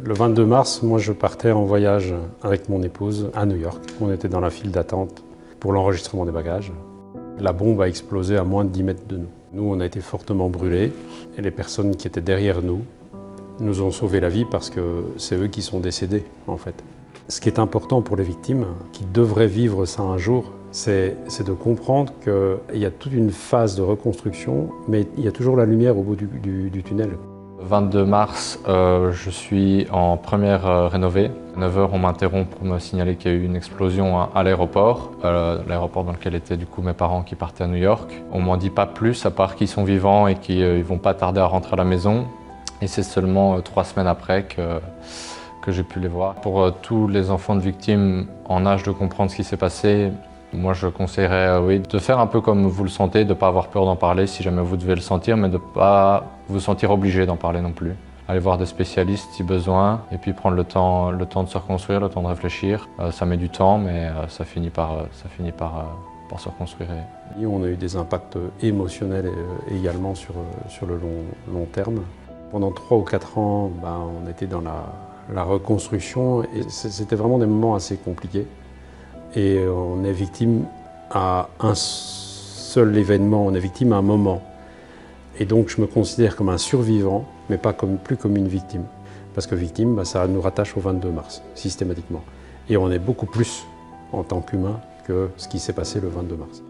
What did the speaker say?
Le 22 mars, moi je partais en voyage avec mon épouse à New York. On était dans la file d'attente pour l'enregistrement des bagages. La bombe a explosé à moins de 10 mètres de nous. Nous, on a été fortement brûlés et les personnes qui étaient derrière nous nous ont sauvé la vie parce que c'est eux qui sont décédés en fait. Ce qui est important pour les victimes qui devraient vivre ça un jour, c'est de comprendre qu'il y a toute une phase de reconstruction, mais il y a toujours la lumière au bout du tunnel. Le 22 mars, je suis en première rénovée. À 9 h, on m'interrompt pour me signaler qu'il y a eu une explosion à l'aéroport, l'aéroport dans lequel étaient du coup mes parents qui partaient à New York. On m'en dit pas plus, à part qu'ils sont vivants et qu'ils vont pas tarder à rentrer à la maison. Et c'est seulement 3 semaines après que j'ai pu les voir. Pour tous les enfants de victimes en âge de comprendre ce qui s'est passé, moi je conseillerais oui, de faire un peu comme vous le sentez, de ne pas avoir peur d'en parler si jamais vous devez le sentir, mais de ne pas vous sentir obligé d'en parler non plus. Aller voir des spécialistes si besoin, et puis prendre le temps de se reconstruire, le temps de réfléchir. Ça met du temps, mais ça finit par se reconstruire. Et on a eu des impacts émotionnels également sur le long terme. Pendant 3 ou 4 ans, on était dans la reconstruction et c'était vraiment des moments assez compliqués. Et on est victime à un seul événement, on est victime à un moment. Et donc je me considère comme un survivant, mais plus comme une victime. Parce que victime, ça nous rattache au 22 mars, systématiquement. Et on est beaucoup plus en tant qu'humain que ce qui s'est passé le 22 mars.